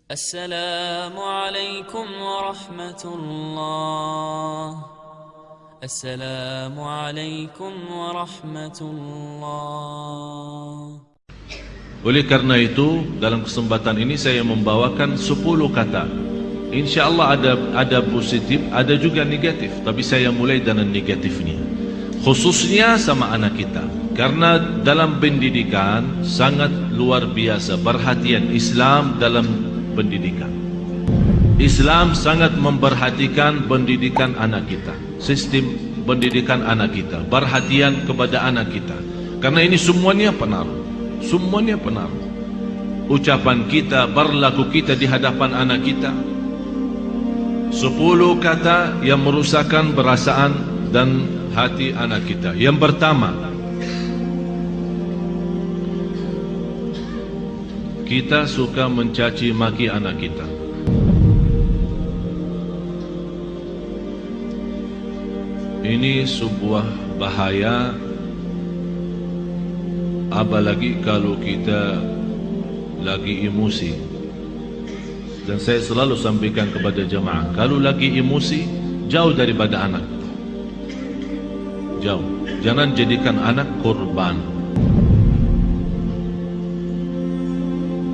السلام عليكم ورحمة الله. السلام عليكم ورحمة الله. Oleh karena itu, dalam kesempatan ini saya membawakan 10 kata. InsyaAllah ada positif, ada juga negatif. Tapi saya mulai dengan negatifnya, khususnya sama anak kita. Karena dalam pendidikan sangat luar biasa perhatian Islam dalam pendidikan. Islam sangat memperhatikan pendidikan anak kita, sistem pendidikan anak kita, perhatian kepada anak kita. Karena ini semuanya pengaruh. Semuanya pengaruh. Ucapan kita, berlaku kita di hadapan anak kita. 10 kata yang merusakkan perasaan dan hati anak kita. Yang pertama, kita suka mencaci maki anak kita. Ini sebuah bahaya, apalagi kalau kita lagi emosi. Dan saya selalu sampaikan kepada jemaah, kalau lagi emosi, jauh daripada anak. Jauh. Jangan jadikan anak korban.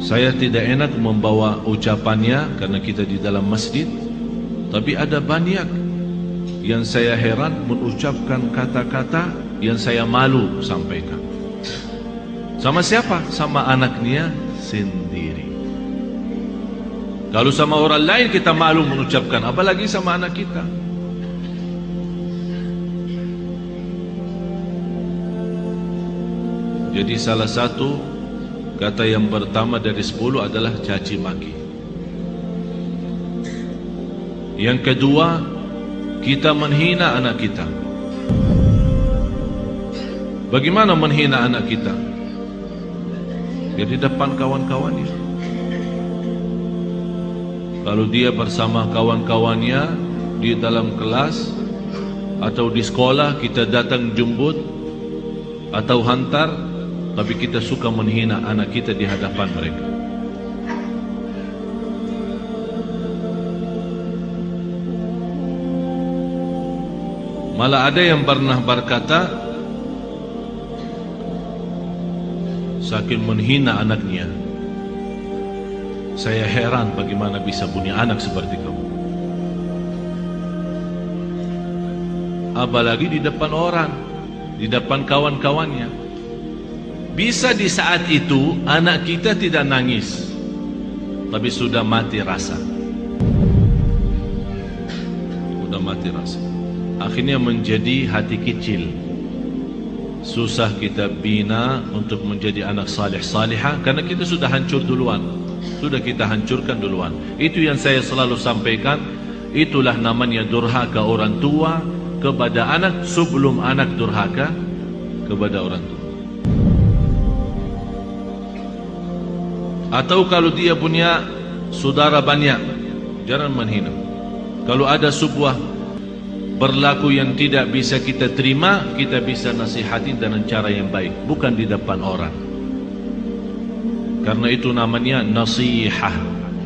Saya tidak enak membawa ucapannya karena kita di dalam masjid. Tapi ada banyak yang saya heran mengucapkan kata-kata yang saya malu sampaikan. Sama siapa? Sama anaknya sendiri. Kalau sama orang lain kita malu mengucapkan, apalagi sama anak kita. Jadi salah satu kata yang pertama dari 10 adalah caci maki. Yang kedua, kita menghina anak kita. Bagaimana menghina anak kita? Di depan kawan-kawannya. Kalau dia bersama kawan-kawannya di dalam kelas atau di sekolah, kita datang jemput atau hantar, tapi kita suka menghina anak kita di hadapan mereka. Malah ada yang pernah berkata, saking menghina anaknya, saya heran bagaimana bisa punya anak seperti kamu. Apalagi di depan orang, di depan kawan-kawannya. Bisa di saat itu anak kita tidak nangis, tapi sudah mati rasa. Sudah mati rasa. Akhirnya menjadi hati kecil. Susah kita bina untuk menjadi anak salih salihah karena kita sudah hancur duluan. Sudah kita hancurkan duluan. Itu yang saya selalu sampaikan. Itulah namanya durhaka orang tua kepada anak sebelum anak durhaka kepada orang tua. Atau kalau dia punya saudara banyak, jangan menghina. Kalau ada sebuah berlaku yang tidak bisa kita terima, kita bisa nasihati dengan cara yang baik, bukan di depan orang. Karena itu namanya nasihah,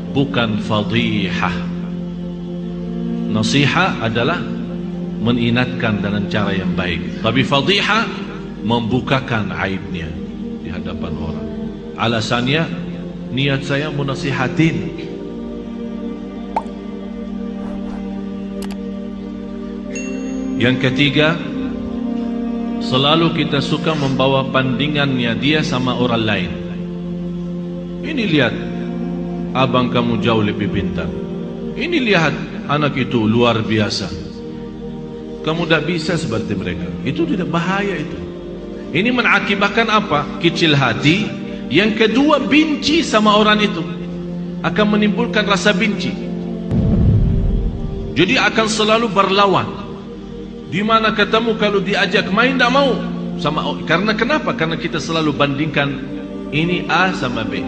bukan fadihah. Nasihah adalah mengingatkan dengan cara yang baik, tapi fadihah membukakan aibnya di hadapan orang. Alasannya, niat saya menasihatin. Yang ketiga, selalu kita suka membawa bandingannya dia sama orang lain. Ini lihat, abang kamu jauh lebih pintar. Ini lihat, anak itu luar biasa. Kamu tidak bisa seperti mereka. Itu tidak bahaya itu. Ini mengakibatkan apa? Kecil hati. Yang kedua, benci sama orang itu. Akan menimbulkan rasa benci. Jadi akan selalu berlawan. Di mana ketemu kalau diajak main tidak mau sama. Karena kenapa? Karena kita selalu bandingkan ini A sama B.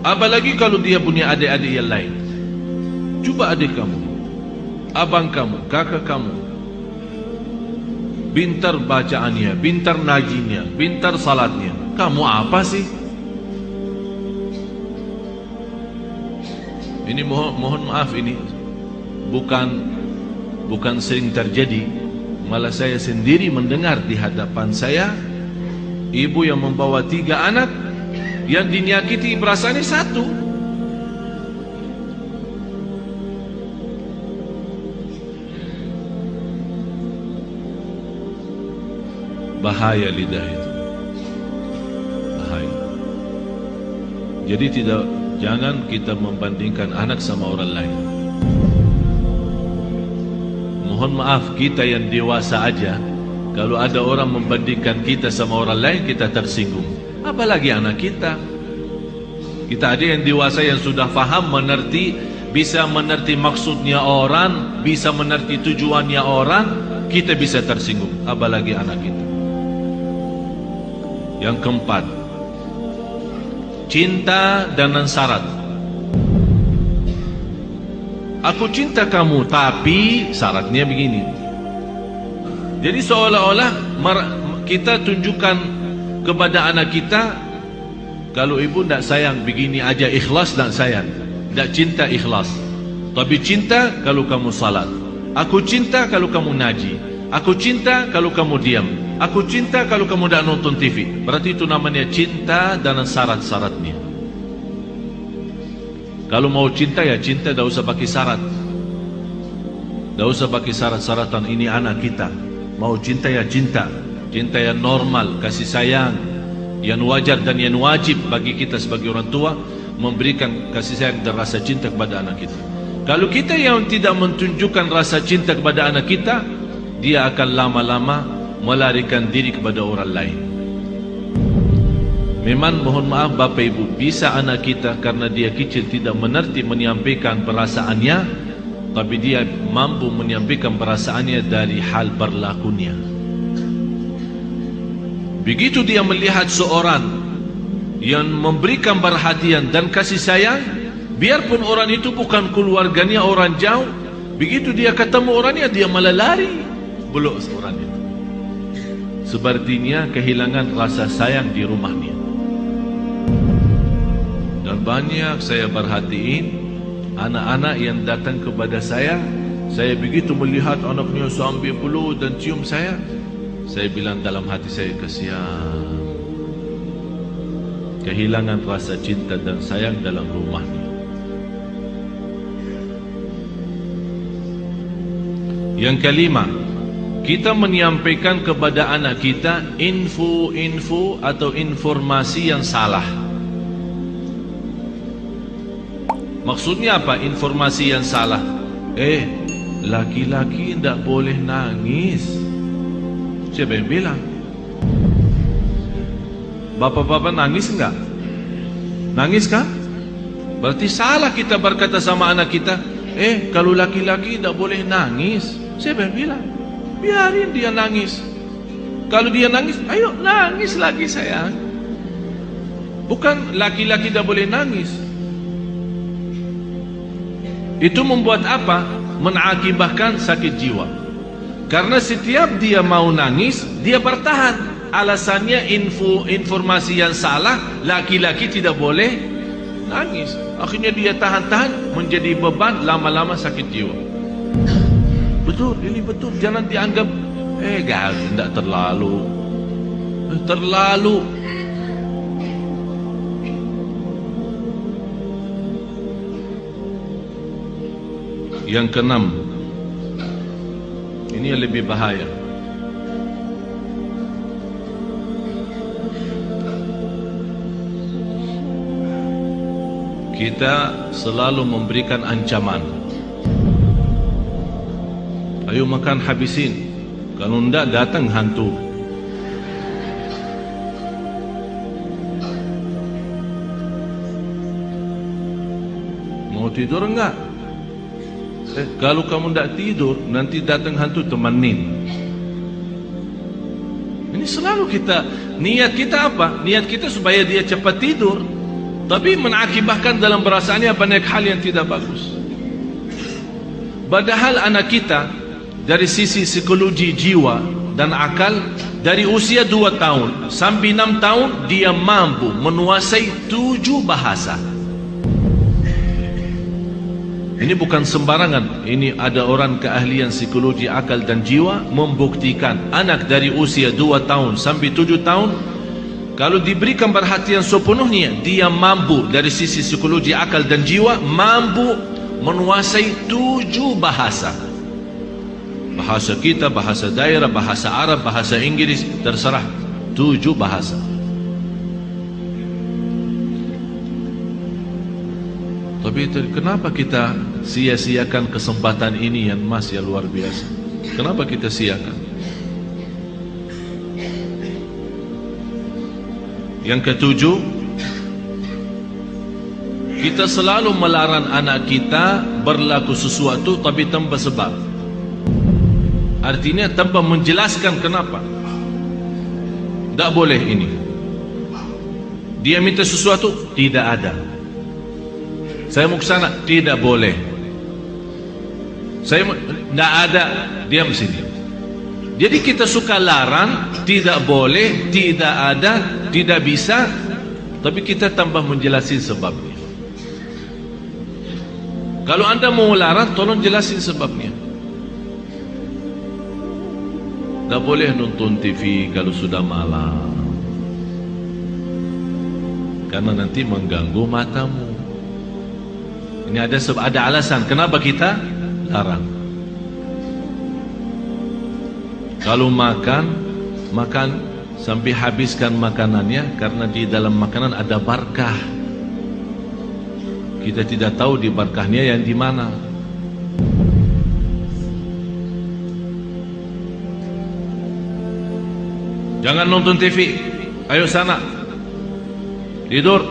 Apalagi kalau dia punya adik-adik yang lain. Coba adik kamu, abang kamu, kakak kamu, pintar bacaannya, pintar najinya, pintar salatnya. Kamu apa sih? Ini mohon maaf, ini bukan sering terjadi, malah saya sendiri mendengar di hadapan saya ibu yang membawa 3 anak yang dinyakiti perasaannya 1. Bahaya lidah itu, bahaya. Jadi jangan kita membandingkan anak sama orang lain. Mohon maaf, kita yang dewasa aja, kalau ada orang membandingkan kita sama orang lain, kita tersinggung. Apalagi anak kita. Kita ada yang dewasa yang sudah faham, mengerti, bisa mengerti maksudnya orang, bisa mengerti tujuannya orang, kita bisa tersinggung. Apalagi anak kita. Yang keempat, cinta dengan syarat. Aku cinta kamu, tapi syaratnya begini. Jadi seolah-olah kita tunjukkan kepada anak kita, kalau ibu tidak sayang begini aja, ikhlas tidak sayang, tidak cinta ikhlas. Tapi cinta kalau kamu salat. Aku cinta kalau kamu ngaji. Aku cinta kalau kamu diam. Aku cinta kalau kamu tidak nonton TV. Berarti itu namanya cinta dengan syarat-syaratnya. Kalau mau cinta ya cinta, tidak usah pakai syarat. Tidak usah pakai syarat-syaratan. Ini anak kita. Mau cinta ya cinta. Cinta yang normal, kasih sayang, yang wajar dan yang wajib bagi kita sebagai orang tua, memberikan kasih sayang dan rasa cinta kepada anak kita. Kalau kita yang tidak menunjukkan rasa cinta kepada anak kita, dia akan lama-lama melarikan diri kepada orang lain. Memang mohon maaf Bapak Ibu, bisa anak kita karena dia kecil tidak mengerti menyampaikan perasaannya, tapi dia mampu menyampaikan perasaannya dari hal berlakunya. Begitu dia melihat seorang yang memberikan perhatian dan kasih sayang, biarpun orang itu bukan keluarganya, orang jauh, begitu dia ketemu orangnya, dia malah lari, belok orang itu. Sepertinya kehilangan rasa sayang di rumahnya. Dan banyak saya perhatiin anak-anak yang datang kepada saya begitu melihat anaknya sambil peluk dan cium saya bilang dalam hati saya, kasihan, kehilangan rasa cinta dan sayang dalam rumahnya. Yang kelima, kita menyampaikan kepada anak kita info atau informasi yang salah. Maksudnya apa informasi yang salah? Laki-laki tidak boleh nangis. Siapa yang bilang? Bapak-bapak nangis enggak? Nangis kan? Berarti salah kita berkata sama anak kita, kalau laki-laki tidak boleh nangis. Siapa yang bilang? Biarin dia nangis. Kalau dia nangis, ayo nangis lagi sayang. Bukan laki-laki tidak boleh nangis. Itu membuat apa? Mengakibatkan sakit jiwa. Karena setiap dia mau nangis, dia bertahan. Alasannya informasi yang salah, laki-laki tidak boleh nangis. Akhirnya dia tahan-tahan, menjadi beban, lama-lama sakit jiwa. Betul, ini betul. Jangan dianggap tidak terlalu. Terlalu. Yang keenam, ini yang lebih bahaya. Kita selalu memberikan ancaman. Ayo makan habisin, kalau tidak datang hantu. Mau tidur enggak? Kalau kamu tidak tidur, nanti datang hantu, temenin. Ini selalu kita, niat kita apa? Niat kita supaya dia cepat tidur, tapi mengakibatkan dalam perasaannya banyak hal yang tidak bagus. Padahal anak kita dari sisi psikologi jiwa dan akal, dari usia 2 tahun sampai 6 tahun dia mampu menguasai 7 bahasa. Ini bukan sembarangan. Ini ada orang keahlian psikologi akal dan jiwa membuktikan anak dari usia 2 tahun sampai 7 tahun kalau diberikan perhatian sepenuhnya, dia mampu dari sisi psikologi akal dan jiwa mampu menguasai 7 bahasa. Bahasa kita, bahasa daerah, bahasa Arab, bahasa Inggris, terserah. 7 bahasa. Tapi kenapa kita sia-siakan kesempatan ini yang masih luar biasa? Kenapa kita siakan? Yang ketujuh, kita selalu melarang anak kita berlaku sesuatu tapi tanpa sebab. Artinya tanpa menjelaskan kenapa. Tak boleh ini. Dia minta sesuatu, tidak ada. Saya mau ke sana, tidak boleh. Saya tidak ada, diam sini. Jadi kita suka larang, tidak boleh, tidak ada, tidak bisa, tapi kita tambah menjelasin sebabnya. Kalau anda mau larang, tolong jelasin sebabnya. Tak boleh nonton TV kalau sudah malam, karena nanti mengganggu matamu. Ini ada alasan kenapa kita larang. Kalau makan sampai habiskan makanannya, karena di dalam makanan ada barakah. Kita tidak tahu di barakahnya yang di mana. Jangan nonton TV. Ayo sana. Tidur.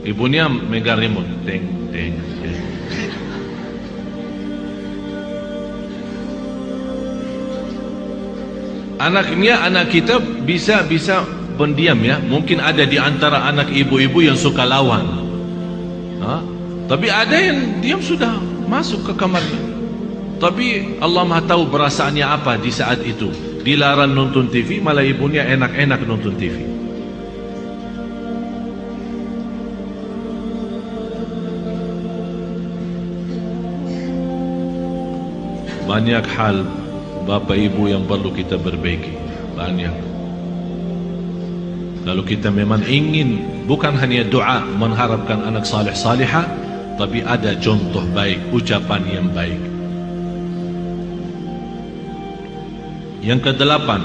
Ibunya megang remote. Teng, teng, teng. Anak kita bisa pendiam ya. Mungkin ada di antara anak ibu-ibu yang suka lawan. Tapi ada yang diam sudah masuk ke kamarnya. Tapi Allah Maha tahu perasaannya apa di saat itu. Dilarang nonton TV, malah ibunya enak-enak nonton TV. Banyak hal Bapak Ibu yang perlu kita perbaiki. Banyak. Kalau kita memang ingin bukan hanya doa mengharapkan anak saleh salihah, tapi ada contoh baik, ucapan yang baik. Yang kedelapan,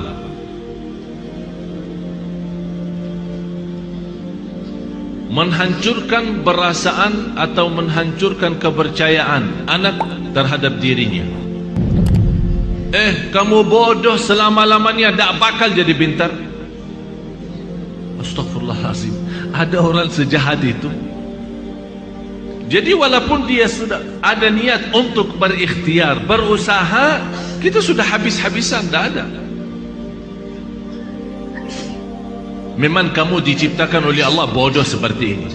menghancurkan perasaan atau menghancurkan kepercayaan anak terhadap dirinya. Kamu bodoh selama-lamanya, tak bakal jadi pintar. Astaghfirullahaladzim. Ada orang sejahat itu. Jadi walaupun dia sudah ada niat untuk berikhtiar, berusaha, kita sudah habis-habisan, tak ada. Memang kamu diciptakan oleh Allah bodoh seperti ini.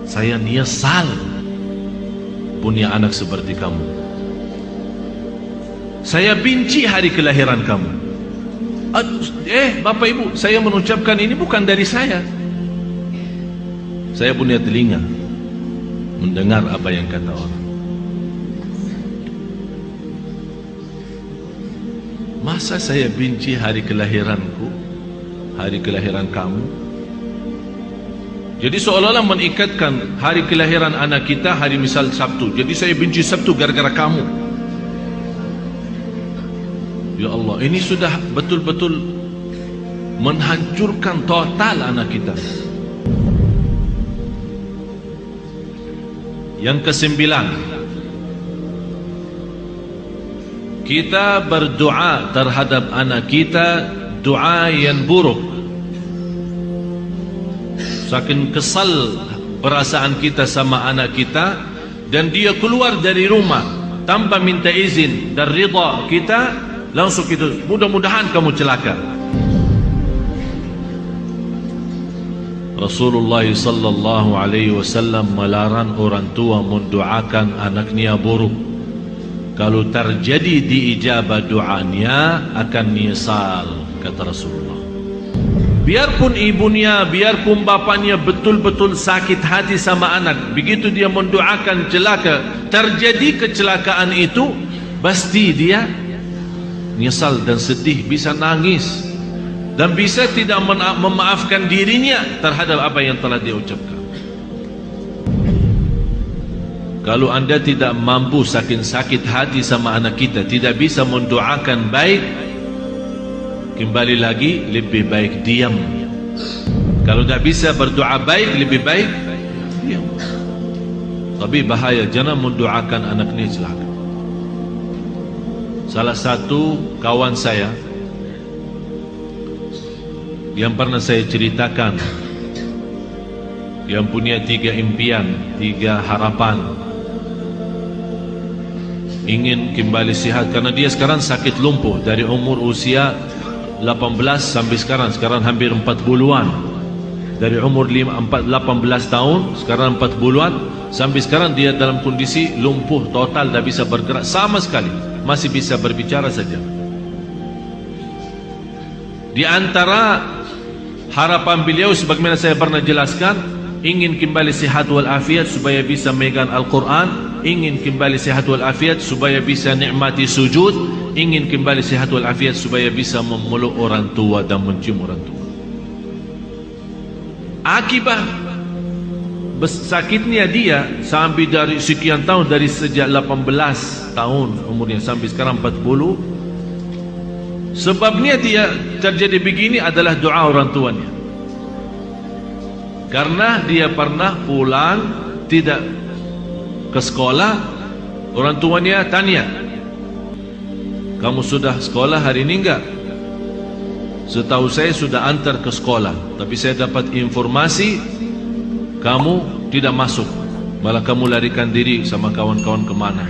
Saya nyesal punya anak seperti kamu. Saya benci hari kelahiran kamu. Bapak Ibu, saya mengucapkan ini bukan dari saya. Saya punya telinga mendengar apa yang kata orang. Masa saya benci hari kelahiranku, hari kelahiran kamu? Jadi seolah-olah mengikatkan hari kelahiran anak kita hari misal Sabtu. Jadi saya benci Sabtu gara-gara kamu. Ya Allah, ini sudah betul-betul menghancurkan total anak kita. Yang kesembilan, kita berdoa terhadap anak kita doa yang buruk. Saking kesal perasaan kita sama anak kita, dan dia keluar dari rumah tanpa minta izin dan ridha kita, langsung kita, mudah-mudahan kamu celaka. Rasulullah sallallahu alaihi wasallam melarang orang tua mendoakan anaknya buruk. Kalau terjadi diijabah doanya akan nyesal, kata Rasulullah. Biarpun ibunya, biarpun bapaknya betul-betul sakit hati sama anak, begitu dia mendoakan celaka, terjadi kecelakaan itu, pasti dia nyesal dan sedih, bisa nangis dan bisa tidak memaafkan dirinya terhadap apa yang telah dia ucapkan. Kalau anda tidak mampu saking sakit hati sama anak kita, tidak bisa mendoakan baik, kembali lagi lebih baik diam. Kalau tidak bisa berdoa baik, lebih baik diam. Tapi bahaya, jangan mendoakan anak ini celaka. Salah satu kawan saya yang pernah saya ceritakan, yang punya 3 impian, 3 harapan, ingin kembali sihat, karena dia sekarang sakit lumpuh dari umur usia 18 sampai sekarang hampir 40-an. Dari umur 18 tahun, sekarang 40-an, sampai sekarang dia dalam kondisi lumpuh total, tidak bisa bergerak sama sekali, masih bisa berbicara saja. Di antara harapan beliau, sebagaimana saya pernah jelaskan, ingin kembali sihat walafiat supaya bisa megang Al-Quran, ingin kembali sihat walafiat supaya bisa nikmati sujud, ingin kembali sihat walafiat supaya bisa memeluk orang tua dan mencium orang tua. Akibat sakitnya dia sampai dari sekian tahun, dari sejak 18 tahun umurnya sampai sekarang 40, sebabnya dia terjadi begini adalah doa orang tuanya. Karena dia pernah pulang tidak ke sekolah, orang tuanya tanya, kamu sudah sekolah hari ini enggak? Setahu saya sudah antar ke sekolah, tapi saya dapat informasi kamu tidak masuk, malah kamu larikan diri sama kawan-kawan kemana.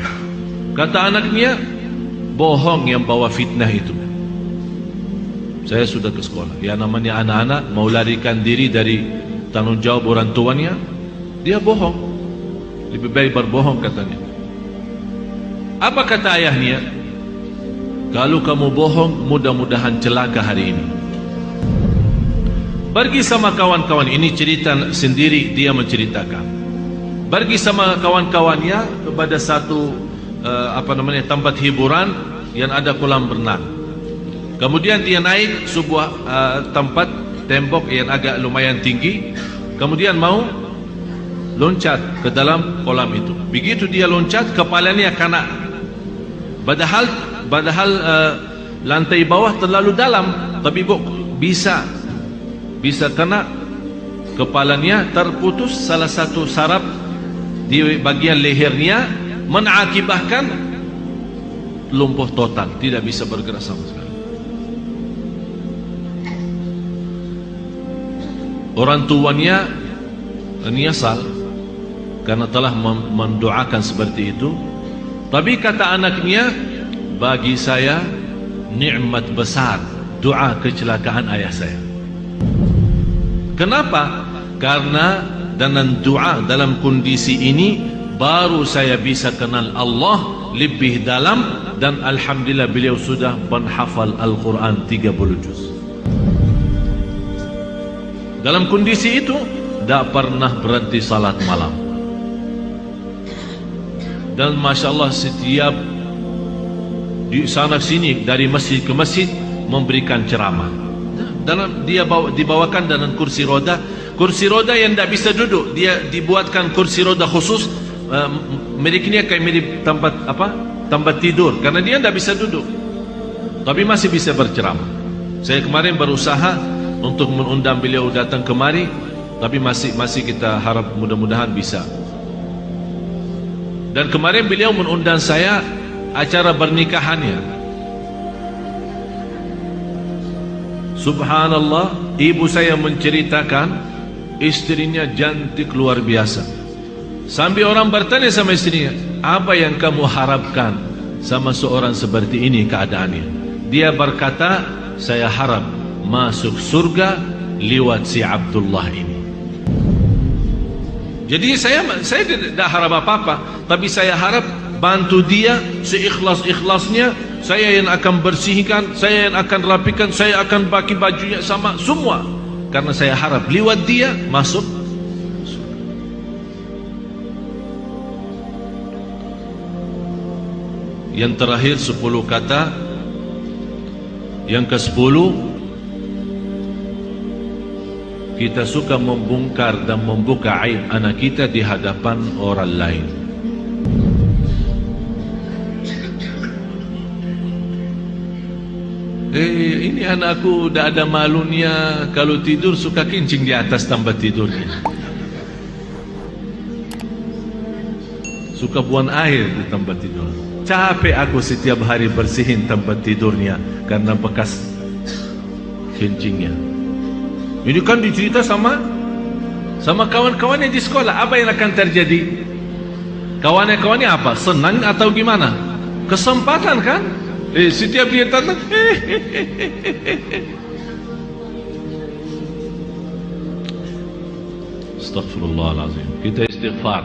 Kata anaknya, bohong yang bawa fitnah itu. Saya sudah ke sekolah. Ya, namanya anak-anak mau larikan diri dari tanggung jawab orang tuanya, dia bohong. Lebih baik berbohong, katanya. Apa kata ayahnya? Kalau kamu bohong, mudah-mudahan celaka hari ini. Pergi sama kawan-kawan, ini cerita sendiri dia menceritakan. Pergi sama kawan-kawannya kepada satu tempat hiburan yang ada kolam renang. Kemudian dia naik sebuah tempat tembok yang agak lumayan tinggi. Kemudian mau loncat ke dalam kolam itu. Begitu dia loncat, kepalanya kena. Padahal lantai bawah terlalu dalam, tapi bisa kena. Kepalanya terputus salah satu saraf di bagian lehernya, mengakibatkan lumpuh total, tidak bisa bergerak sama sekali. Orang tuanya menyesal karena telah mendoakan seperti itu. Tapi kata anaknya, bagi saya nikmat besar doa kecelakaan ayah saya. Kenapa? Karena dengan doa dalam kondisi ini baru saya bisa kenal Allah lebih dalam, dan alhamdulillah beliau sudah menghafal Al-Quran 30 juz. Dalam kondisi itu tidak pernah berhenti salat malam. Dan Masya Allah, setiap di sana sini, dari masjid ke masjid, memberikan ceramah. Dalam dia dibawakan dengan kursi roda yang tidak bisa duduk. Dia dibuatkan kursi roda khusus, miliknya kayak mirip tempat tidur, karena dia tidak bisa duduk, tapi masih bisa berceramah. Saya kemarin berusaha untuk mengundang beliau datang kemari, tapi masih kita harap mudah-mudahan bisa. Dan kemarin beliau mengundang saya acara pernikahannya. Subhanallah, ibu saya menceritakan istrinya cantik luar biasa. Sampai orang bertanya sama istrinya, apa yang kamu harapkan sama seorang seperti ini keadaannya? Dia berkata, saya harap masuk surga lewat si Abdullah ini. Jadi saya tidak harap apa-apa, tapi saya harap bantu dia seikhlas-ikhlasnya. Saya yang akan bersihkan, saya yang akan rapikan, saya akan pakai bajunya sama semua. karena saya harap lewat dia masuk. Yang terakhir 10 kata. Yang ke-10, kita suka membongkar dan membuka aib anak kita di hadapan orang lain. Ini anakku dah ada malunya, kalau tidur suka kencing di atas tempat tidurnya, suka buang air di tempat tidur. Capek aku setiap hari bersihin tempat tidurnya karena bekas kencingnya. Ini kan dicerita sama kawan-kawannya di sekolah. Apa yang akan terjadi? Kawan-kawannya apa? Senang atau gimana? Kesempatan kan? Setiap dia datang, Astaghfirullahaladzim. Kita istighfar.